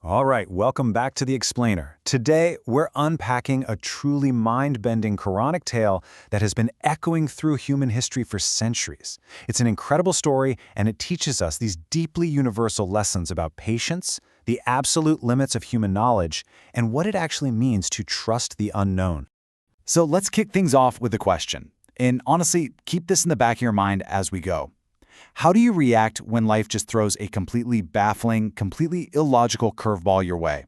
All right, welcome back to The Explainer. Today, we're unpacking a truly mind-bending Quranic tale that has been echoing through human history for centuries. It's an incredible story, and it teaches us these deeply universal lessons about patience, the absolute limits of human knowledge, and what it actually means to trust the unknown. So let's kick things off with a question. And honestly, keep this in the back of your mind as we go. How do you react when life just throws a completely baffling, completely illogical curveball your way?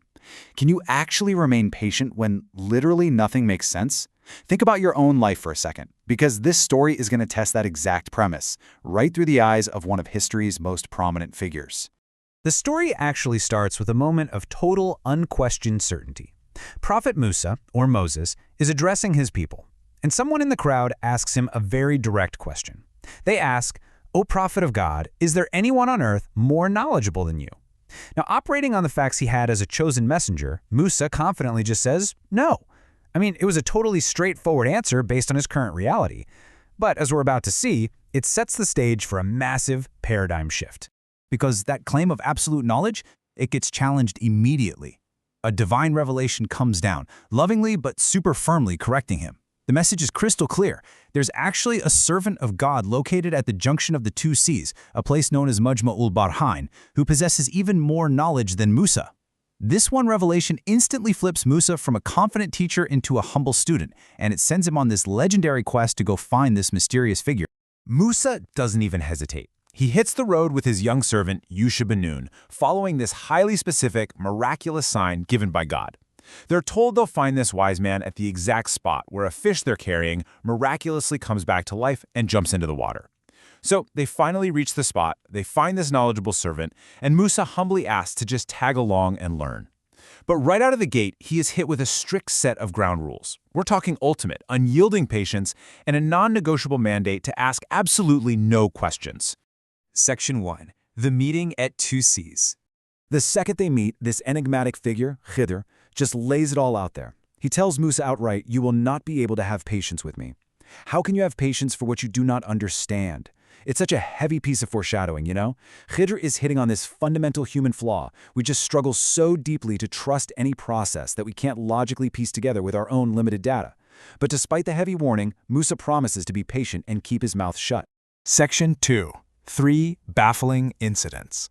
Can you actually remain patient when literally nothing makes sense? Think about your own life for a second, because this story is going to test that exact premise, right through the eyes of one of history's most prominent figures. The story actually starts with a moment of total, unquestioned certainty. Prophet Musa, or Moses, is addressing his people, and someone in the crowd asks him a very direct question. They ask, "O prophet of God, is there anyone on earth more knowledgeable than you?" Now, operating on the facts he had as a chosen messenger, Musa confidently just says, no. I mean, it was a totally straightforward answer based on his current reality. But as we're about to see, it sets the stage for a massive paradigm shift. Because that claim of absolute knowledge, it gets challenged immediately. A divine revelation comes down, lovingly but super firmly correcting him. The message is crystal clear. There's actually a servant of God located at the junction of the two seas, a place known as Majma'ul Barhain, who possesses even more knowledge than Musa. This one revelation instantly flips Musa from a confident teacher into a humble student, and it sends him on this legendary quest to go find this mysterious figure. Musa doesn't even hesitate. He hits the road with his young servant, Yusha bin Nun, following this highly specific, miraculous sign given by God. They're told they'll find this wise man at the exact spot where a fish they're carrying miraculously comes back to life and jumps into the water. So they finally reach the spot, they find this knowledgeable servant, and Musa humbly asks to just tag along and learn. But right out of the gate, he is hit with a strict set of ground rules. We're talking ultimate, unyielding patience, and a non-negotiable mandate to ask absolutely no questions. Section 1. The Meeting at Two Seas. The second they meet, this enigmatic figure, Khidr, just lays it all out there. He tells Musa outright, "You will not be able to have patience with me." How can you have patience for what you do not understand? It's such a heavy piece of foreshadowing, you know? Khidr is hitting on this fundamental human flaw. We just struggle so deeply to trust any process that we can't logically piece together with our own limited data. But despite the heavy warning, Musa promises to be patient and keep his mouth shut. Section 2. 3 Baffling Incidents.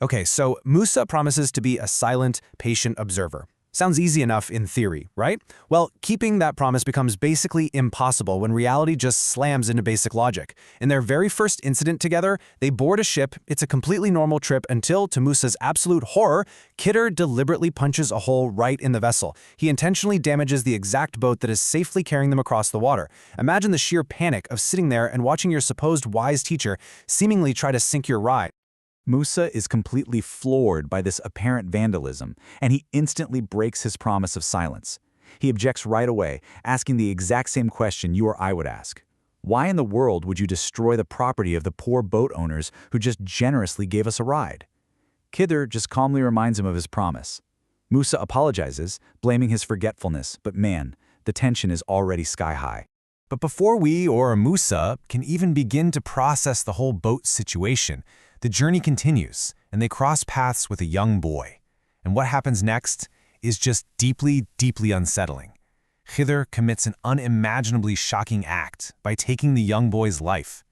Okay, so Musa promises to be a silent, patient observer. Sounds easy enough in theory, right? Well, keeping that promise becomes basically impossible when reality just slams into basic logic. In their very first incident together, they board a ship. It's a completely normal trip until, to Musa's absolute horror, Khidr deliberately punches a hole right in the vessel. He intentionally damages the exact boat that is safely carrying them across the water. Imagine the sheer panic of sitting there and watching your supposed wise teacher seemingly try to sink your ride. Musa is completely floored by this apparent vandalism, and he instantly breaks his promise of silence. He objects right away, asking the exact same question you or I would ask. Why in the world would you destroy the property of the poor boat owners who just generously gave us a ride? Khidr just calmly reminds him of his promise. Musa apologizes, blaming his forgetfulness, but man, the tension is already sky high. But before we or Musa can even begin to process the whole boat situation, the journey continues, and they cross paths with a young boy. And what happens next is just deeply, deeply unsettling. Khidr commits an unimaginably shocking act by taking the young boy's life.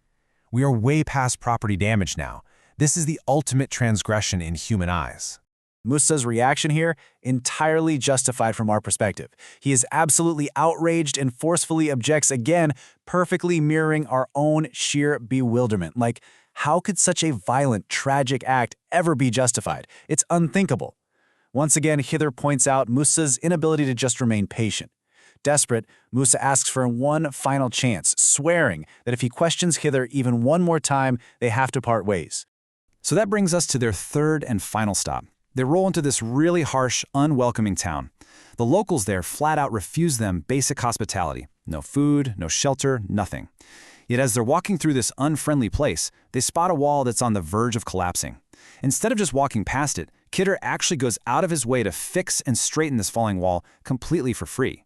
We are way past property damage now. This is the ultimate transgression in human eyes. Musa's reaction here, entirely justified from our perspective. He is absolutely outraged and forcefully objects again, perfectly mirroring our own sheer bewilderment. Like, how could such a violent, tragic act ever be justified? It's unthinkable. Once again, Khidr points out Musa's inability to just remain patient. Desperate, Musa asks for one final chance, swearing that if he questions Khidr even one more time, they have to part ways. So that brings us to their third and final stop. They roll into this really harsh, unwelcoming town. The locals there flat out refuse them basic hospitality. No food, no shelter, nothing. Yet as they're walking through this unfriendly place, they spot a wall that's on the verge of collapsing. Instead of just walking past it, Khidr actually goes out of his way to fix and straighten this falling wall completely for free.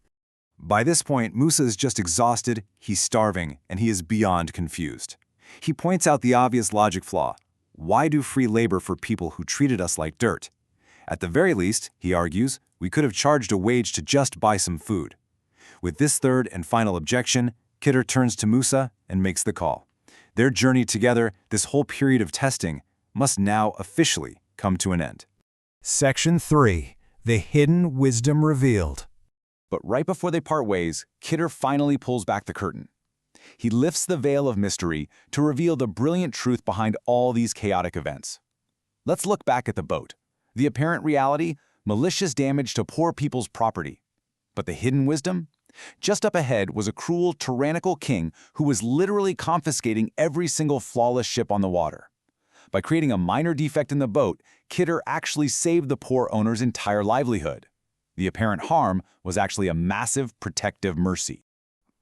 By this point, Musa is just exhausted, he's starving, and he is beyond confused. He points out the obvious logic flaw. Why do free labor for people who treated us like dirt? At the very least, he argues, we could have charged a wage to just buy some food. With this third and final objection, Khidr turns to Musa and makes the call. Their journey together, this whole period of testing, must now officially come to an end. Section 3. The Hidden Wisdom Revealed. But right before they part ways, Khidr finally pulls back the curtain. He lifts the veil of mystery to reveal the brilliant truth behind all these chaotic events. Let's look back at the boat. The apparent reality, malicious damage to poor people's property. But the hidden wisdom? Just up ahead was a cruel, tyrannical king who was literally confiscating every single flawless ship on the water. By creating a minor defect in the boat, Khidr actually saved the poor owner's entire livelihood. The apparent harm was actually a massive protective mercy.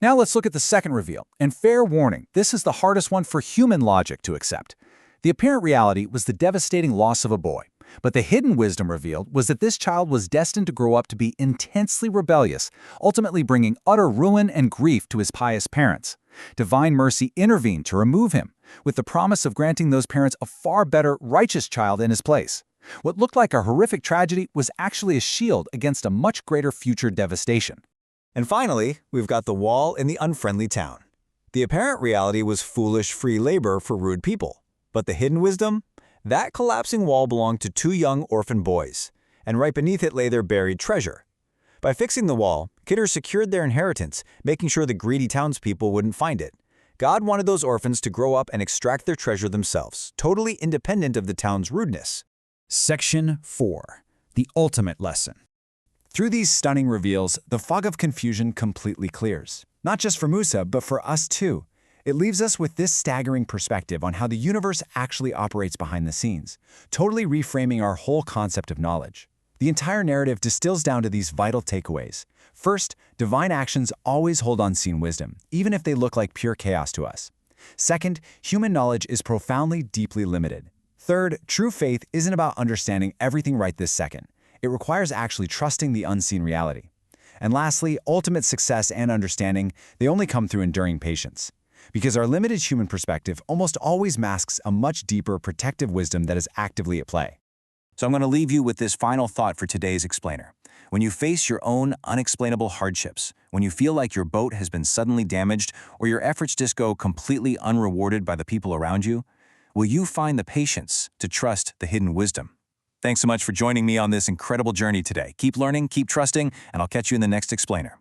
Now let's look at the second reveal. And fair warning, this is the hardest one for human logic to accept. The apparent reality was the devastating loss of a boy. But the hidden wisdom revealed was that this child was destined to grow up to be intensely rebellious, ultimately bringing utter ruin and grief to his pious parents. Divine mercy intervened to remove him, with the promise of granting those parents a far better, righteous child in his place. What looked like a horrific tragedy was actually a shield against a much greater future devastation. And finally, we've got the wall in the unfriendly town. The apparent reality was foolish free labor for rude people. But the hidden wisdom? That collapsing wall belonged to two young orphan boys, and right beneath it lay their buried treasure. By fixing the wall, Khidr secured their inheritance, making sure the greedy townspeople wouldn't find it. God wanted those orphans to grow up and extract their treasure themselves, totally independent of the town's rudeness. Section 4. The Ultimate Lesson. Through these stunning reveals, the fog of confusion completely clears. Not just for Musa, but for us too. It leaves us with this staggering perspective on how the universe actually operates behind the scenes, totally reframing our whole concept of knowledge. The entire narrative distills down to these vital takeaways. First, divine actions always hold unseen wisdom, even if they look like pure chaos to us. Second, human knowledge is profoundly, deeply limited. Third, true faith isn't about understanding everything right this second. It requires actually trusting the unseen reality. And lastly, ultimate success and understanding, they only come through enduring patience. Because our limited human perspective almost always masks a much deeper protective wisdom that is actively at play. So I'm going to leave you with this final thought for today's explainer. When you face your own unexplainable hardships, when you feel like your boat has been suddenly damaged or your efforts just go completely unrewarded by the people around you, will you find the patience to trust the hidden wisdom? Thanks so much for joining me on this incredible journey today. Keep learning, keep trusting, and I'll catch you in the next explainer.